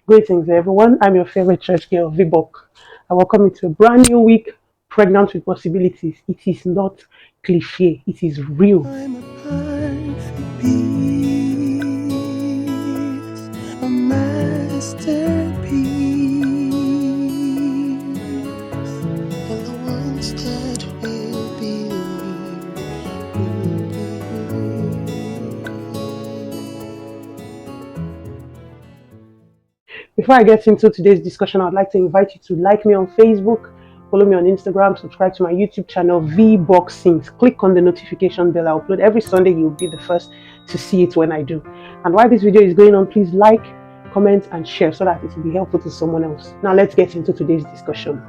Greetings, everyone. I'm your favorite church girl, Vibok. I welcome you to a brand new week, pregnant with possibilities. It is not cliche, it is real. I'm a perfect piece, a masterpiece, and the ones that will Before I get into today's discussion, I'd like to invite you to like me on Facebook, follow me on Instagram, subscribe to my YouTube channel, VBoxings. Click on the notification bell. I upload every Sunday. You'll be the first to see it when I do. And while this video is going on, please like, comment, and share so that it will be helpful to someone else. Now let's get into today's discussion.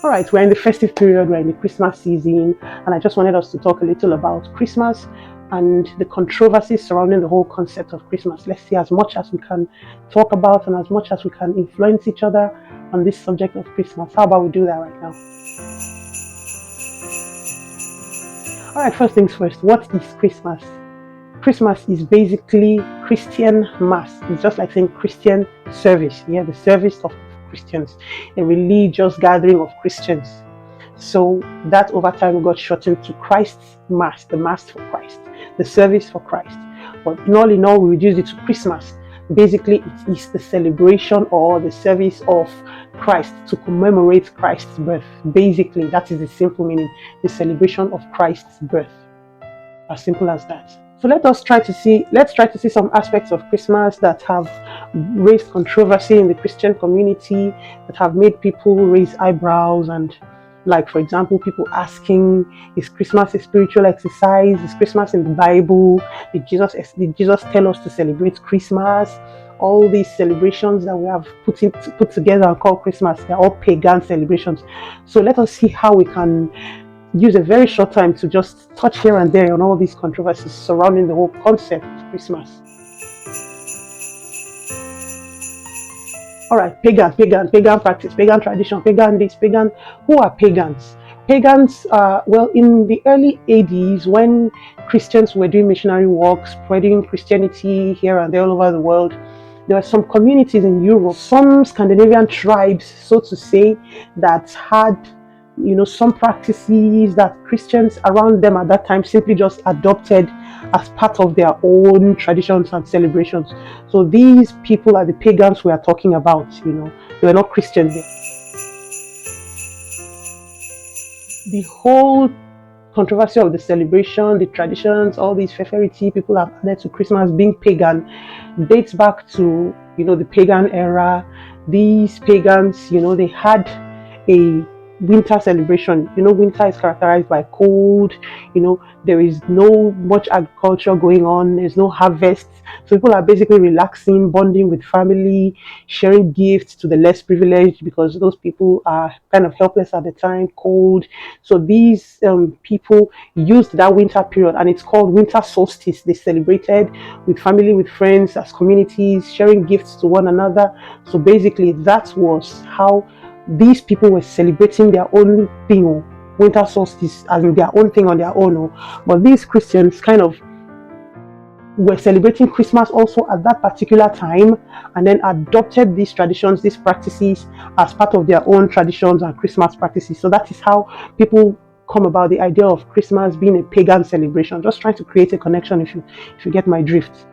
All right, we're in the festive period, we're in the Christmas season, and I just wanted us to talk a little about Christmas and the controversies surrounding the whole concept of Christmas. Let's see as much as we can talk about and as much as we can influence each other on this subject of Christmas. How about we do that right now? All right, first things first, what is Christmas? Christmas is basically Christian mass. It's just like saying Christian service. Yeah, the service of Christians, a religious gathering of Christians. So that over time got shortened to Christ's Mass, the Mass for Christ, the service for Christ. But in all, we reduced it to Christmas. Basically, it is the celebration or the service of Christ to commemorate Christ's birth. Basically, that is the simple meaning, the celebration of Christ's birth. As simple as that. So let's try to see some aspects of Christmas that have raised controversy in the Christian community, that have made people raise eyebrows, and like, for example, people asking, is Christmas a spiritual exercise? Is Christmas in the Bible? Did Jesus tell us to celebrate Christmas? All these celebrations that we have put together and called Christmas, they're all pagan celebrations. So let us see how we can use a very short time to just touch here and there on all these controversies surrounding the whole concept of Christmas. All right, pagan practice, pagan tradition, pagan this, pagan. Who are pagans? Pagans, well, in the early 80s, when Christians were doing missionary work, spreading Christianity here and there all over the world, there were some communities in Europe, some Scandinavian tribes, so to say, that had some practices that Christians around them at that time simply just adopted as part of their own traditions and celebrations. So these people are the pagans we are talking about. They were not Christians. The whole controversy of the celebration, the traditions, all these feferity people have added to Christmas being pagan dates back to the pagan era. These pagans, they had a winter celebration. Winter is characterized by cold. There is no much agriculture going on. There's no harvest. So people are basically relaxing, bonding with family, sharing gifts to the less privileged, because those people are kind of helpless at the time, cold. So these people used that winter period, and it's called winter solstice. They celebrated with family, with friends, as communities, sharing gifts to one another. So basically that was how these people were celebrating their own thing, winter solstice, as in their own thing on their own. But these Christians kind of were celebrating Christmas also at that particular time, and then adopted these traditions, these practices as part of their own traditions and Christmas practices. So that is how people come about the idea of Christmas being a pagan celebration. Just trying to create a connection, if you get my drift.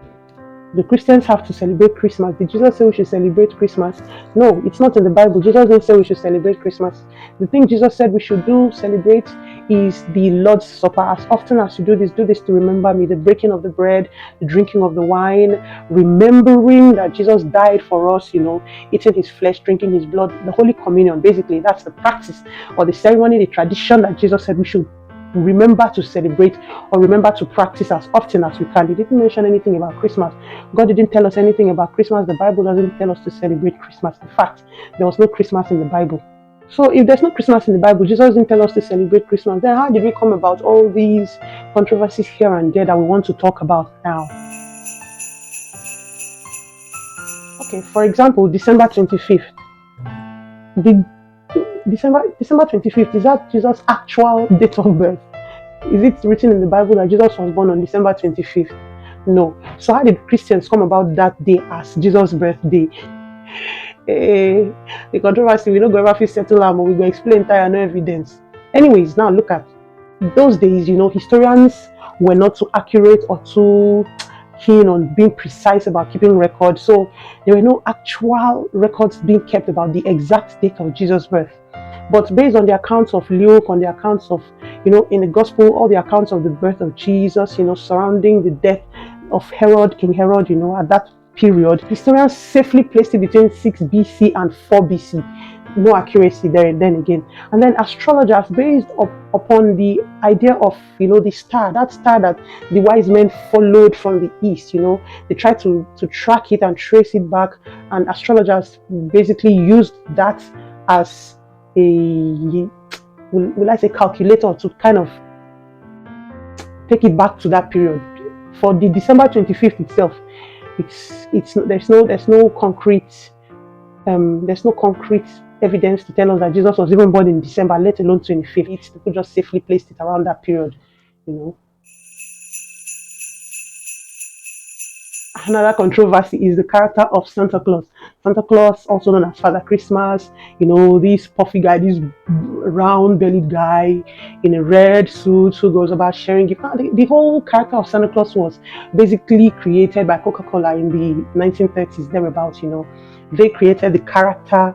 The Christians have to celebrate Christmas. Did Jesus say we should celebrate Christmas? No, it's not in the Bible. Jesus didn't say we should celebrate Christmas. The thing Jesus said we should celebrate, is the Lord's Supper. As often as you do this to remember me. The breaking of the bread, the drinking of the wine, remembering that Jesus died for us, eating his flesh, drinking his blood. The Holy Communion, basically, that's the practice or the ceremony, the tradition that Jesus said we should remember to celebrate or remember to practice as often as we can. He didn't mention anything about Christmas. God didn't tell us anything about Christmas. The Bible doesn't tell us to celebrate Christmas. In fact, there was no Christmas in the Bible. So if there's no Christmas in the Bible, Jesus didn't tell us to celebrate Christmas, then how did we come about all these controversies here and there that we want to talk about now? Okay, for example, December 25th. December 25th, is that Jesus' actual date of birth? Is it written in the Bible that Jesus was born on December 25th? No. So how did Christians come about that day as Jesus' birthday? The controversy, we don't go ever fit settle am, we go explain entire no evidence. Anyways, now look at those days, historians were not too accurate or too keen on being precise about keeping records. So there were no actual records being kept about the exact date of Jesus' birth. But based on the accounts of Luke, on the accounts of, in the gospel, all the accounts of the birth of Jesus, surrounding the death of Herod, King Herod, at that period, historians safely placed it between 6 BC and 4 BC. No accuracy there then again. And then astrologers, based upon the idea of, the star, that star that the wise men followed from the east, they tried to track it and trace it back. And astrologers basically used that as will I say calculator to kind of take it back to that period. For the December 25th itself, there's no concrete evidence to tell us that Jesus was even born in December, let alone 25th. People just safely placed it around that period, Another controversy is the character of Santa Claus. Santa Claus, also known as Father Christmas, this puffy guy, this round-bellied guy in a red suit who goes about sharing gifts. The whole character of Santa Claus was basically created by Coca-Cola in the 1930s, thereabouts, They created the character,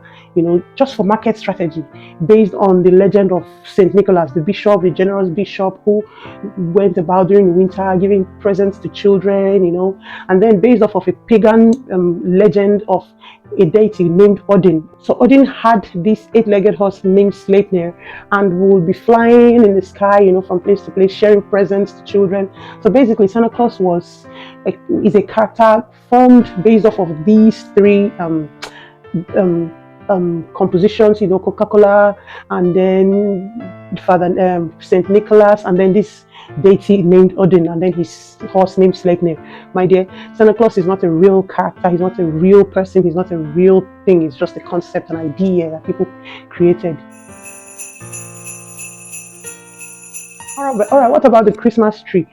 just for market strategy, based on the legend of Saint Nicholas, the bishop, the generous bishop who went about during the winter giving presents to children, and then based off of a pagan legend of a deity named Odin. So Odin had this 8-legged horse named Sleipnir and would be flying in the sky, from place to place, sharing presents to children. So basically, Santa Claus is a character formed based off of these three compositions, Coca-Cola, and then Father Saint Nicholas, and then this deity named Odin, and then his horse named Sleipnir. My dear, Santa Claus is not a real character. He's not a real person. He's not a real thing. It's just a concept, an idea that people created. All right. What about the Christmas tree?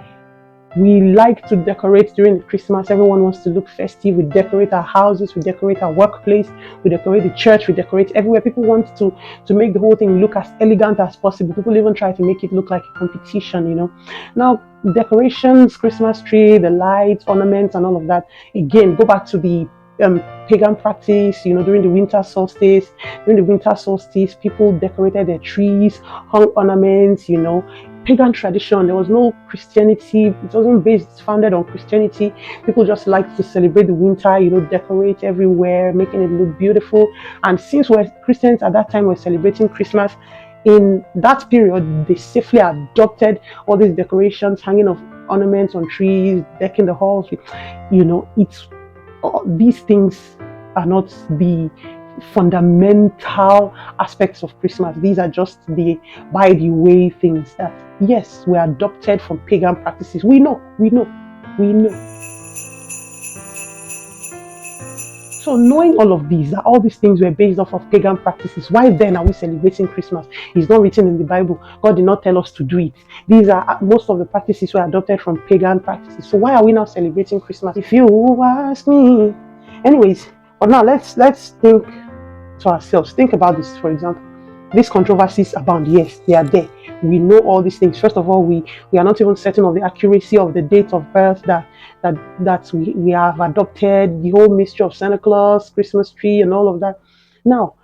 We like to decorate during the Christmas. Everyone wants to look festive. We decorate our houses, we decorate our workplace, we decorate the church, we decorate everywhere. People want to make the whole thing look as elegant as possible. People even try to make it look like a competition, Now, decorations, Christmas tree, the lights, ornaments, and all of that, again, go back to the pagan practice, during the winter solstice. During the winter solstice, people decorated their trees, hung ornaments, pagan tradition. There was no Christianity. It wasn't founded on Christianity. People just liked to celebrate the winter, decorate everywhere, making it look beautiful. And since we're Christians at that time, we're celebrating Christmas. In that period, they safely adopted all these decorations, hanging of ornaments on trees, decking the halls. These things are not the fundamental aspects of Christmas. These are just the by the way things that, yes, were adopted from pagan practices. We know. So knowing all of these, that all these things were based off of pagan practices, why then are we celebrating Christmas? It's not written in the Bible. God did not tell us to do it. Most of the practices were adopted from pagan practices. So why are we now celebrating Christmas? If you ask me. Anyways, but now let's think to ourselves. Think about this, for example. These controversies abound. Yes, they are there. We know all these things. First of all, we are not even certain of the accuracy of the date of birth that we have adopted, the whole mystery of Santa Claus, Christmas tree, and all of that. Now,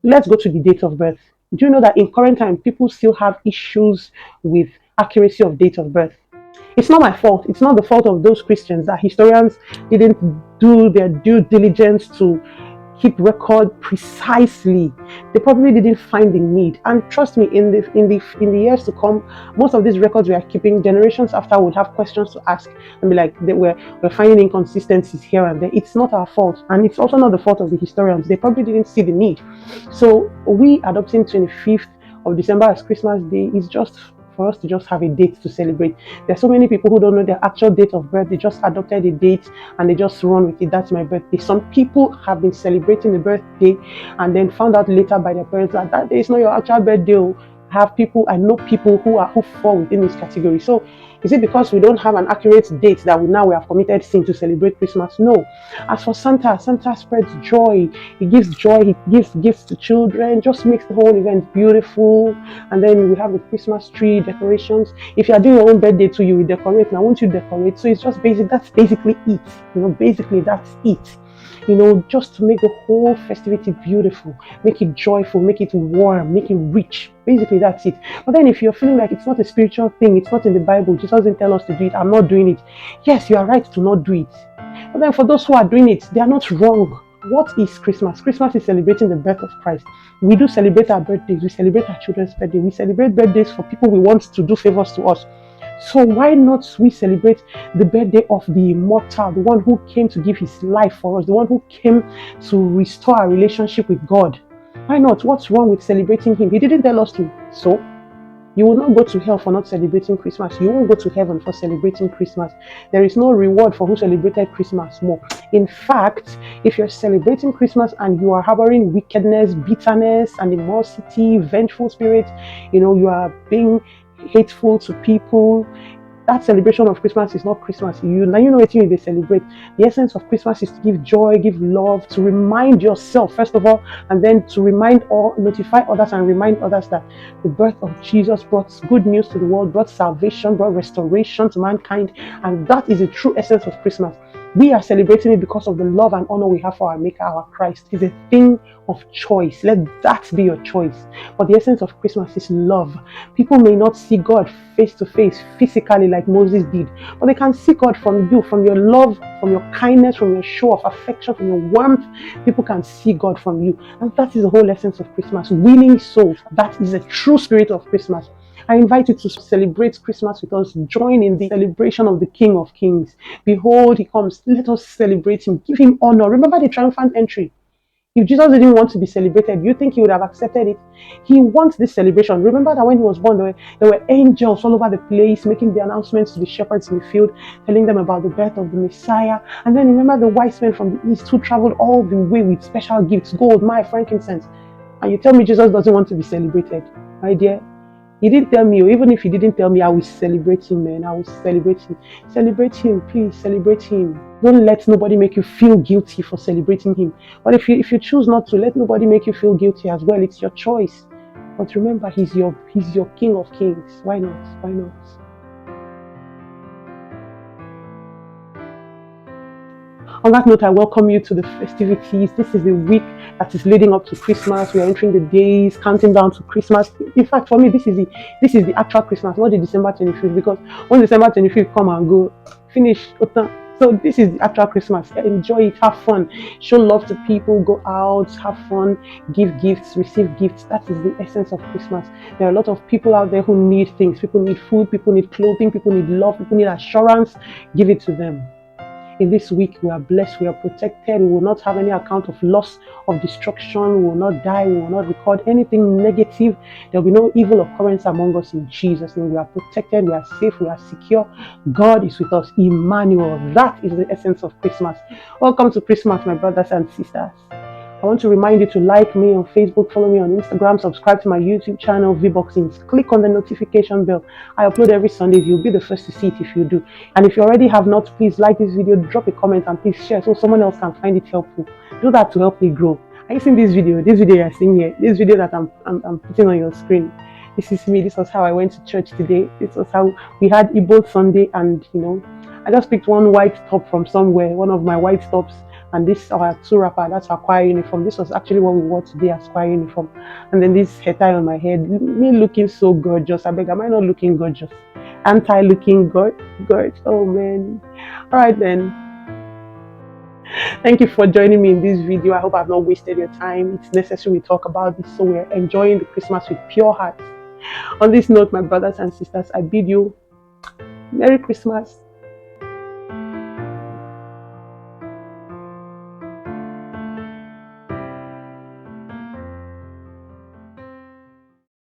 let's go to the date of birth. Do you know that in current time, people still have issues with accuracy of date of birth? It's not my fault. It's not the fault of those Christians that historians didn't do their due diligence to keep record precisely. They probably didn't find the need. And trust me, in the years to come, most of these records we are keeping, generations after would have questions to ask and be like, we're finding inconsistencies here and there. It's not our fault, and it's also not the fault of the historians. They probably didn't see the need. So we adopting 25th of December as Christmas Day is just for us to just have a date to celebrate. There's so many people who don't know their actual date of birth. They just adopted a date and they just run with it. That's my birthday. Some people have been celebrating the birthday and then found out later by their parents that that day is not your actual birthday. I know people who fall within this category. So Is it because we don't have an accurate date that we have committed sin to celebrate Christmas? No. As for Santa, Santa spreads joy. He gives joy. He gives gifts to children. Just makes the whole event beautiful. And then we have the Christmas tree decorations. If you are doing your own birthday too, you will decorate. Now, won't you decorate? So it's just basic. That's basically it. Basically that's it. Just to make the whole festivity beautiful, make it joyful, make it warm, make it rich. Basically, that's it. But then if you're feeling like it's not a spiritual thing, it's not in the Bible, Jesus didn't tell us to do it, I'm not doing it. Yes, you are right to not do it. But then for those who are doing it, they are not wrong. What is Christmas? Christmas is celebrating the birth of Christ. We do celebrate our birthdays. We celebrate our children's birthday. We celebrate birthdays for people we want to do favors to us. So why not we celebrate the birthday of the immortal, the one who came to give his life for us, the one who came to restore our relationship with God? Why not? What's wrong with celebrating him? He didn't tell us to. So you will not go to hell for not celebrating Christmas. You won't go to heaven for celebrating Christmas. There is no reward for who celebrated Christmas more. In fact, if you're celebrating Christmas and you are harboring wickedness, bitterness, animosity, vengeful spirit, you are being hateful to people, that celebration of Christmas is not Christmas. You know what they celebrate. The essence of Christmas is to give joy, give love, to remind yourself first of all, and then to notify others and remind others that the birth of Jesus brought good news to the world, brought salvation, brought restoration to mankind, and that is the true essence of Christmas. We are celebrating it because of the love and honor we have for our Maker, our Christ. It's a thing of choice. Let that be your choice. But the essence of Christmas is love. People may not see God face to face, physically like Moses did, but they can see God from you, from your love, from your kindness, from your show of affection, from your warmth. People can see God from you. And that is the whole essence of Christmas. Winning souls. That is the true spirit of Christmas. I invite you to celebrate Christmas with us. Join in the celebration of the King of Kings. Behold, he comes. Let us celebrate him. Give him honor. Remember the triumphant entry. If Jesus didn't want to be celebrated, you think he would have accepted it? He wants this celebration. Remember that when he was born, there were angels all over the place making the announcements to the shepherds in the field, telling them about the birth of the Messiah. And then remember the wise men from the east who traveled all the way with special gifts, gold, myrrh, frankincense. And you tell me Jesus doesn't want to be celebrated? My dear, he didn't tell me, or even if he didn't tell me, I will celebrate him, man. I will celebrate him. Celebrate him, please, celebrate him. Don't let nobody make you feel guilty for celebrating him. But if you choose not to, let nobody make you feel guilty as well. It's your choice. But remember, he's your King of Kings. Why not? Why not? On that note, I welcome you to the festivities. This is the week that is leading up to Christmas. We are entering the days, counting down to Christmas. In fact, for me, this is the actual Christmas, not the December 25th, because when December 25th come and go, finish. So this is the actual Christmas. Enjoy it, have fun, show love to people, go out, have fun, give gifts, receive gifts. That is the essence of Christmas. There are a lot of people out there who need things. People need food, people need clothing, people need love, people need assurance. Give it to them. In this week, we are blessed, we are protected, we will not have any account of loss, of destruction, we will not die, we will not record anything negative. There will be no evil occurrence among us in Jesus' name. We are protected, we are safe, we are secure. God is with us, Emmanuel. That is the essence of Christmas. Welcome to Christmas, my brothers and sisters. I want to remind you to like me on Facebook, follow me on Instagram, subscribe to my YouTube channel, VBoxings. Click on the notification bell. I upload every Sunday. You'll be the first to see it if you do. And if you already have not, please like this video, drop a comment, and please share so someone else can find it helpful. Do that to help me grow. Are you seeing this video? This video you're seeing here, this video that I'm putting on your screen. This is me. This was how I went to church today. This was how we had Igbo Sunday, and I just picked one white top from somewhere, one of my white tops. And this our two wrapper, that's our choir uniform. This was actually what we wore today as choir uniform. And then this hair tie on my head, me looking so gorgeous. I beg, am I not looking gorgeous? Anti looking gorgeous. Oh man. All right then. Thank you for joining me in this video. I hope I've not wasted your time. It's necessary we talk about this so we're enjoying the Christmas with pure hearts. On this note, my brothers and sisters, I bid you Merry Christmas.